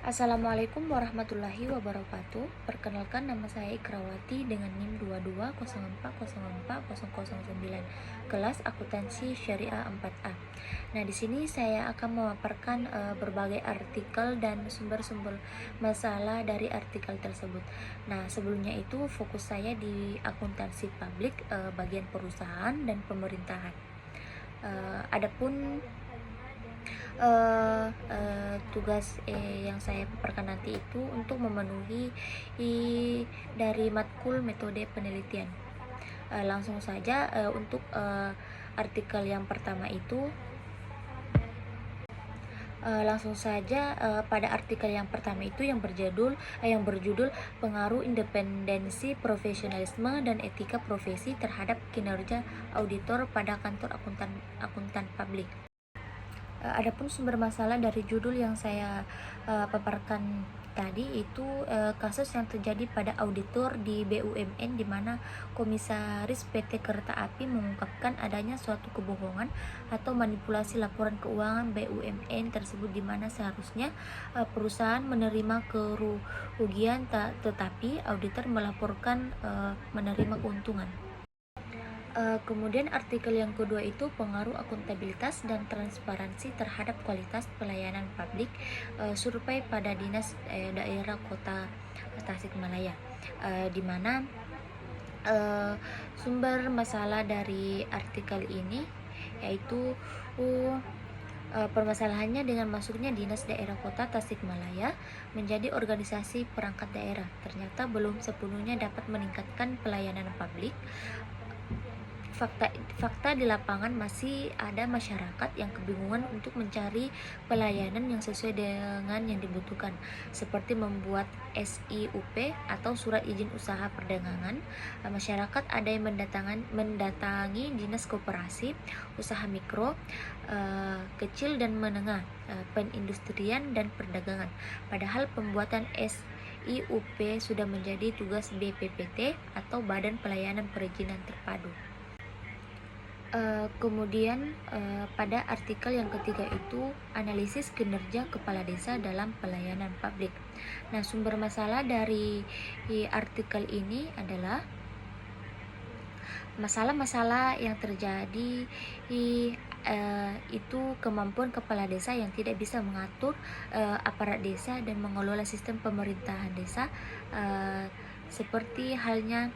Assalamualaikum warahmatullahi wabarakatuh. Perkenalkan, nama saya Ikrawati dengan NIM 2204040009, kelas akuntansi syariah 4A. Nah, di sini saya akan memaparkan berbagai artikel dan sumber-sumber masalah dari artikel tersebut. Nah, sebelumnya itu fokus saya di akuntansi publik, bagian perusahaan dan pemerintahan. Adapun tugas yang saya paparkan nanti itu untuk memenuhi dari matkul metode penelitian. Langsung saja untuk artikel yang pertama itu pada artikel yang pertama itu yang berjudul pengaruh independensi, profesionalisme dan etika profesi terhadap kinerja auditor pada kantor akuntan publik. Adapun sumber masalah dari judul yang saya paparkan tadi itu kasus yang terjadi pada auditor di BUMN, di mana komisaris PT Kereta Api mengungkapkan adanya suatu kebohongan atau manipulasi laporan keuangan BUMN tersebut, di mana seharusnya perusahaan menerima kerugian tetapi auditor melaporkan menerima keuntungan. Kemudian artikel yang kedua itu pengaruh akuntabilitas dan transparansi terhadap kualitas pelayanan publik, survei pada Dinas Daerah Kota Tasikmalaya, di mana sumber masalah dari artikel ini yaitu permasalahannya dengan masuknya Dinas Daerah Kota Tasikmalaya menjadi organisasi perangkat daerah ternyata belum sepenuhnya dapat meningkatkan pelayanan publik. Fakta di lapangan masih ada masyarakat yang kebingungan untuk mencari pelayanan yang sesuai dengan yang dibutuhkan, seperti membuat SIUP atau surat izin usaha perdagangan. Masyarakat ada yang mendatangi dinas koperasi, usaha mikro, kecil dan menengah, perindustrian dan perdagangan. Padahal pembuatan SIUP sudah menjadi tugas BPPT atau Badan Pelayanan Perizinan Terpadu. Kemudian pada artikel yang ketiga itu analisis kinerja kepala desa dalam pelayanan publik. Nah, sumber masalah dari artikel ini adalah masalah-masalah yang terjadi itu kemampuan kepala desa yang tidak bisa mengatur aparat desa dan mengelola sistem pemerintahan desa, seperti halnya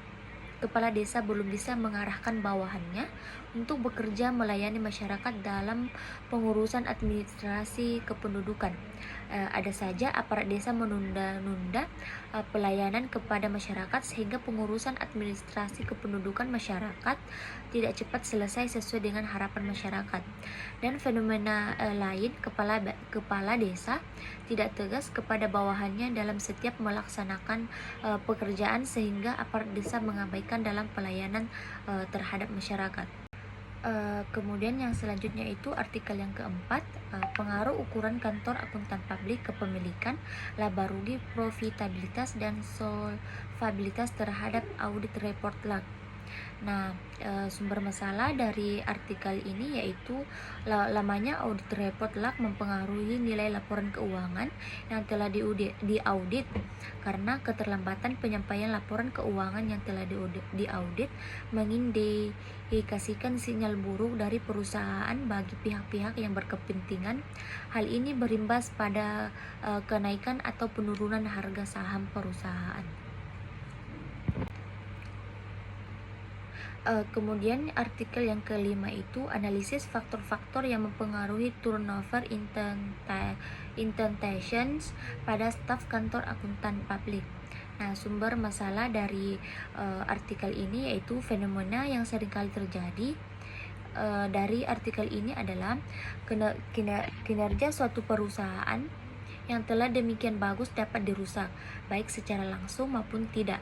kepala desa belum bisa mengarahkan bawahannya untuk bekerja melayani masyarakat dalam pengurusan administrasi kependudukan. Ada saja aparat desa menunda-nunda pelayanan kepada masyarakat sehingga pengurusan administrasi kependudukan masyarakat tidak cepat selesai sesuai dengan harapan masyarakat. Dan fenomena lain, kepala desa tidak tegas kepada bawahannya dalam setiap melaksanakan pekerjaan sehingga aparat desa mengabaikan dalam pelayanan terhadap masyarakat. Kemudian yang selanjutnya itu artikel yang keempat, pengaruh ukuran kantor akuntan publik kepemilikan, laba rugi, profitabilitas dan solvabilitas terhadap audit report log. Nah, sumber masalah dari artikel ini yaitu lamanya audit report log mempengaruhi nilai laporan keuangan yang telah diaudit karena keterlambatan penyampaian laporan keuangan yang telah diaudit mengindikasikan sinyal buruk dari perusahaan bagi pihak-pihak yang berkepentingan. Hal ini berimbas pada kenaikan atau penurunan harga saham perusahaan. Kemudian artikel yang kelima itu analisis faktor-faktor yang mempengaruhi turnover intentations pada staf kantor akuntan publik. Nah, sumber masalah dari artikel ini yaitu fenomena yang seringkali terjadi dari artikel ini adalah kinerja suatu perusahaan yang telah demikian bagus dapat dirusak, baik secara langsung maupun tidak,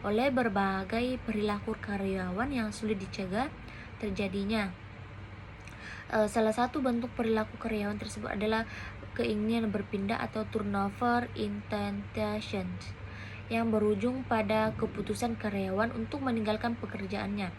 oleh berbagai perilaku karyawan yang sulit dicegah terjadinya. Salah satu bentuk perilaku karyawan tersebut adalah keinginan berpindah atau turnover intentions, yang berujung pada keputusan karyawan untuk meninggalkan pekerjaannya.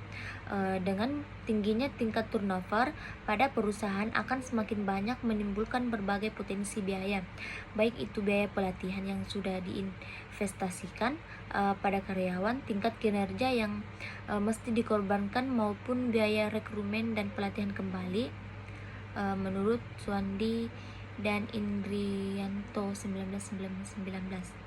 Dengan tingginya tingkat turnover pada perusahaan akan semakin banyak menimbulkan berbagai potensi biaya, baik itu biaya pelatihan yang sudah diinvestasikan pada karyawan, tingkat kinerja yang mesti dikorbankan maupun biaya rekrutmen dan pelatihan kembali. Menurut Suwandi dan Indrianto 1919.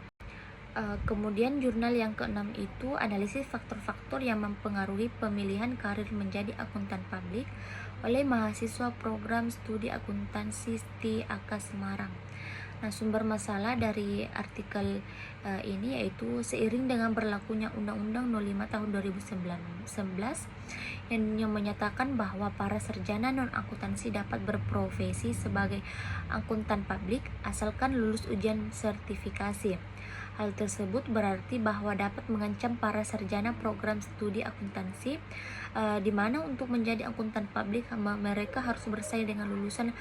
Kemudian jurnal yang keenam itu analisis faktor-faktor yang mempengaruhi pemilihan karir menjadi akuntan publik oleh mahasiswa program studi akuntansi STIAK Semarang. Nah, sumber masalah dari artikel ini yaitu seiring dengan berlakunya Undang-Undang 05 tahun 2011 yang menyatakan bahwa para sarjana non-akuntansi dapat berprofesi sebagai akuntan publik asalkan lulus ujian sertifikasi. Hal tersebut berarti bahwa dapat mengancam para sarjana program studi akuntansi, di mana untuk menjadi akuntan publik mereka harus bersaing dengan lulusan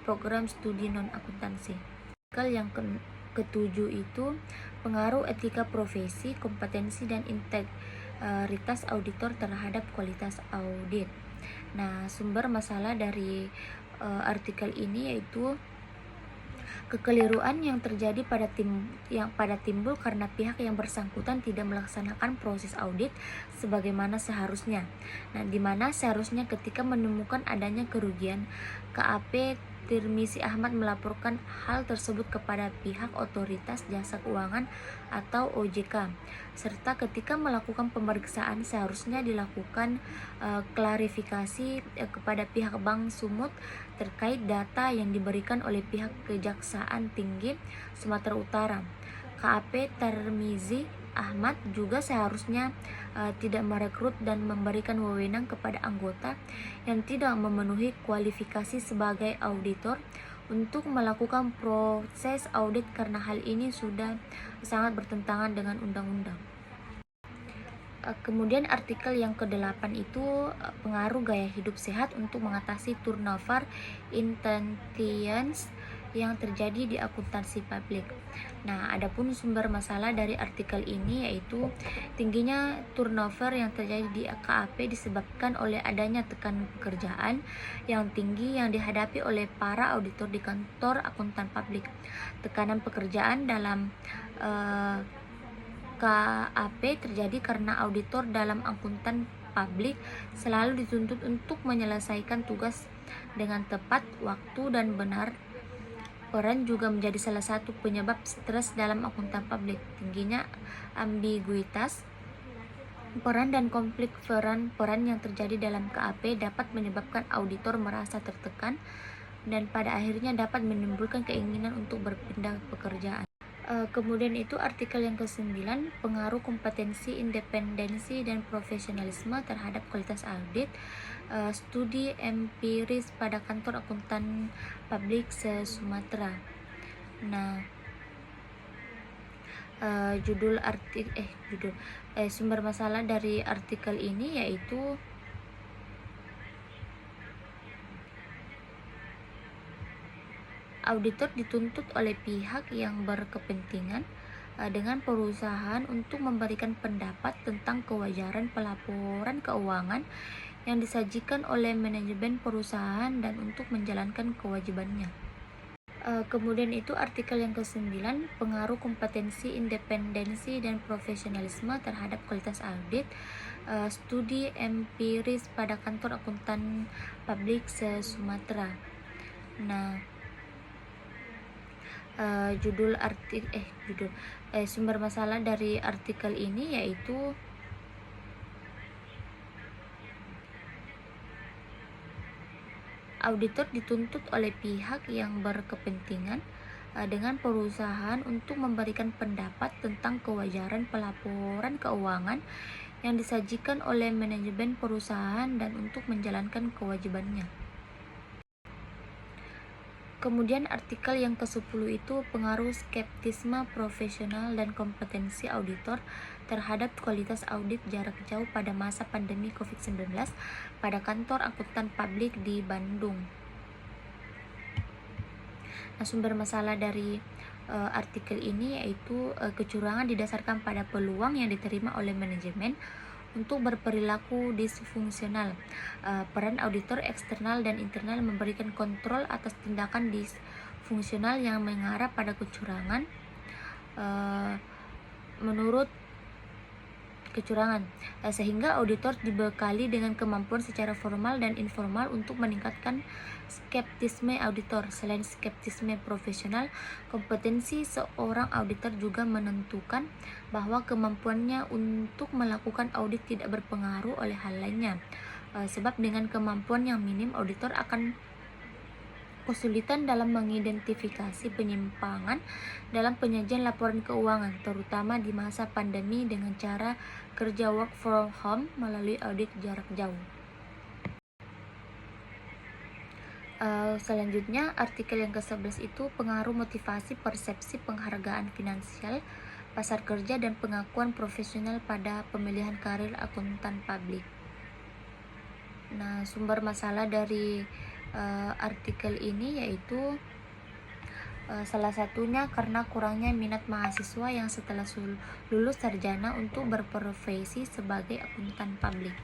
program studi non-akuntansi. Artikel yang ketujuh itu pengaruh etika profesi, kompetensi dan integritas auditor terhadap kualitas audit. Nah, sumber masalah dari artikel ini yaitu kekeliruan yang terjadi pada timbul karena pihak yang bersangkutan tidak melaksanakan proses audit sebagaimana seharusnya. Nah, di mana seharusnya ketika menemukan adanya kerugian, KAP Tirmizi Ahmad melaporkan hal tersebut kepada pihak otoritas jasa keuangan atau OJK, serta ketika melakukan pemeriksaan seharusnya dilakukan klarifikasi kepada pihak Bank Sumut terkait data yang diberikan oleh pihak Kejaksaan Tinggi Sumatera Utara. KAP Tirmizi Ahmad juga seharusnya tidak merekrut dan memberikan wewenang kepada anggota yang tidak memenuhi kualifikasi sebagai auditor untuk melakukan proses audit karena hal ini sudah sangat bertentangan dengan undang-undang. Kemudian artikel yang ke-8 itu pengaruh gaya hidup sehat untuk mengatasi turnover intentions yang terjadi di akuntansi publik. Nah, adapun sumber masalah dari artikel ini yaitu tingginya turnover yang terjadi di KAP disebabkan oleh adanya tekanan pekerjaan yang tinggi yang dihadapi oleh para auditor di kantor akuntan publik. Tekanan pekerjaan dalam KAP terjadi karena auditor dalam akuntan publik selalu dituntut untuk menyelesaikan tugas dengan tepat waktu dan benar. Peran juga menjadi salah satu penyebab stres dalam akuntan publik. Tingginya ambiguitas peran dan konflik peran yang terjadi dalam KAP dapat menyebabkan auditor merasa tertekan dan pada akhirnya dapat menimbulkan keinginan untuk berpindah pekerjaan. Kemudian itu artikel yang ke-9 pengaruh kompetensi, independensi dan profesionalisme terhadap kualitas audit, studi empiris pada kantor akuntan publik se-Sumatera. Nah, sumber masalah dari artikel ini yaitu auditor dituntut oleh pihak yang berkepentingan dengan perusahaan untuk memberikan pendapat tentang kewajaran pelaporan keuangan yang disajikan oleh manajemen perusahaan dan untuk menjalankan kewajibannya. Kemudian itu artikel yang ke-9 pengaruh kompetensi, independensi dan profesionalisme terhadap kualitas audit, studi empiris pada kantor akuntan publik se-Sumatera. Nah, sumber masalah dari artikel ini yaitu auditor dituntut oleh pihak yang berkepentingan dengan perusahaan untuk memberikan pendapat tentang kewajaran pelaporan keuangan yang disajikan oleh manajemen perusahaan dan untuk menjalankan kewajibannya. Kemudian artikel yang ke-10 itu pengaruh skeptisme profesional dan kompetensi auditor terhadap kualitas audit jarak jauh pada masa pandemi COVID-19 pada kantor akuntan publik di Bandung. Nah, sumber masalah dari artikel ini yaitu kecurangan didasarkan pada peluang yang diterima oleh manajemen untuk berperilaku disfungsional. Peran auditor eksternal dan internal memberikan kontrol atas tindakan disfungsional yang mengarah pada kecurangan. Menurut kecurangan, sehingga auditor dibekali dengan kemampuan secara formal dan informal untuk meningkatkan skeptisme auditor. Selain skeptisme profesional, kompetensi seorang auditor juga menentukan bahwa kemampuannya untuk melakukan audit tidak berpengaruh oleh hal lainnya. Sebab dengan kemampuan yang minim, auditor akan kesulitan dalam mengidentifikasi penyimpangan dalam penyajian laporan keuangan, terutama di masa pandemi dengan cara kerja work from home melalui audit jarak jauh. Selanjutnya, artikel yang ke-11 itu pengaruh motivasi, persepsi, penghargaan finansial, pasar kerja, dan pengakuan profesional pada pemilihan karir akuntan publik. Nah, sumber masalah dari artikel ini yaitu salah satunya karena kurangnya minat mahasiswa yang setelah lulus sarjana untuk berprofesi sebagai akuntan publik.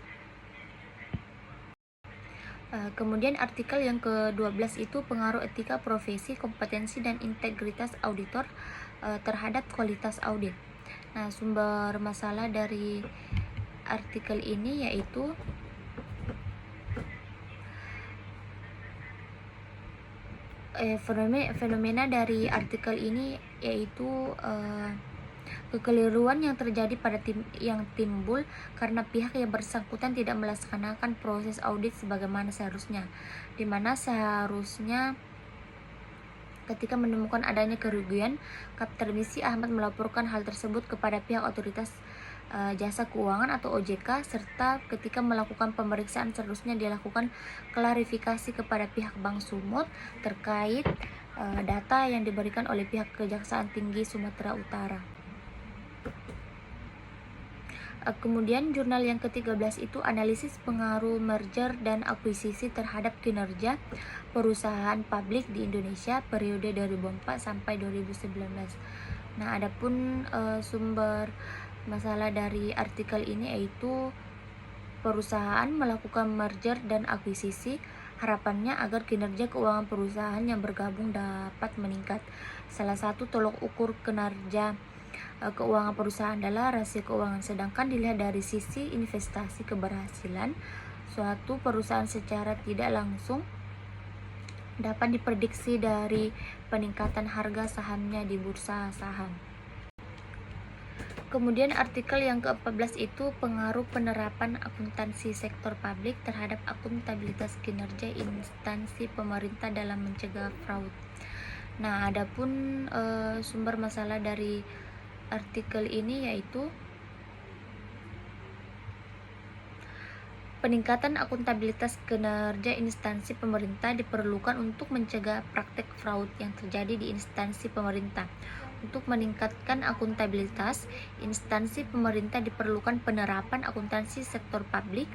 Kemudian artikel yang ke-12 itu pengaruh etika profesi, kompetensi, dan integritas auditor terhadap kualitas audit. Nah, sumber masalah dari artikel ini yaitu fenomena dari artikel ini yaitu kekeliruan yang terjadi pada yang timbul karena pihak yang bersangkutan tidak melaksanakan proses audit sebagaimana seharusnya, di mana seharusnya ketika menemukan adanya kerugian, Kapten Misi Ahmad melaporkan hal tersebut kepada pihak otoritas jasa keuangan atau OJK, serta ketika melakukan pemeriksaan seharusnya dilakukan klarifikasi kepada pihak Bank Sumut terkait data yang diberikan oleh pihak Kejaksaan Tinggi Sumatera Utara. Kemudian jurnal yang ke-13 itu analisis pengaruh merger dan akuisisi terhadap kinerja perusahaan publik di Indonesia periode 2004 sampai 2019. Nah, adapun sumber masalah dari artikel ini yaitu perusahaan melakukan merger dan akuisisi, harapannya agar kinerja keuangan perusahaan yang bergabung dapat meningkat. Salah satu tolok ukur kinerja keuangan perusahaan adalah rasio keuangan, sedangkan dilihat dari sisi investasi keberhasilan suatu perusahaan secara tidak langsung dapat diprediksi dari peningkatan harga sahamnya di bursa saham. Kemudian artikel yang ke-14 itu pengaruh penerapan akuntansi sektor publik terhadap akuntabilitas kinerja instansi pemerintah dalam mencegah fraud. Nah, adapun sumber masalah dari artikel ini yaitu peningkatan akuntabilitas kinerja instansi pemerintah diperlukan untuk mencegah praktek fraud yang terjadi di instansi pemerintah. Untuk meningkatkan akuntabilitas instansi pemerintah diperlukan penerapan akuntansi sektor publik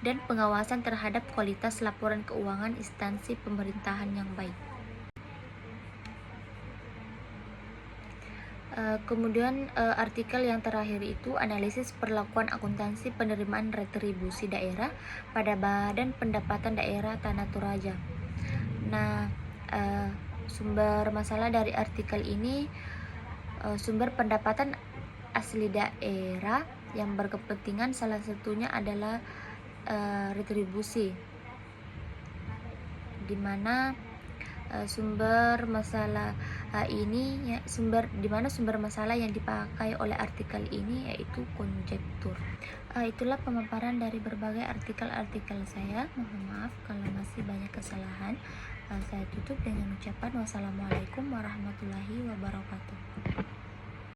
dan pengawasan terhadap kualitas laporan keuangan instansi pemerintahan yang baik. Kemudian artikel yang terakhir itu analisis perlakuan akuntansi penerimaan retribusi daerah pada Badan Pendapatan Daerah Tanah Toraja. Nah, sumber masalah dari artikel ini sumber pendapatan asli daerah yang berkepentingan salah satunya adalah retribusi, di mana sumber masalah ini ya, sumber masalah yang dipakai oleh artikel ini yaitu konjektur. Itulah pemaparan dari berbagai artikel saya. Mohon maaf kalau masih banyak kesalahan. Saya tutup dengan ucapan wassalamualaikum warahmatullahi wabarakatuh.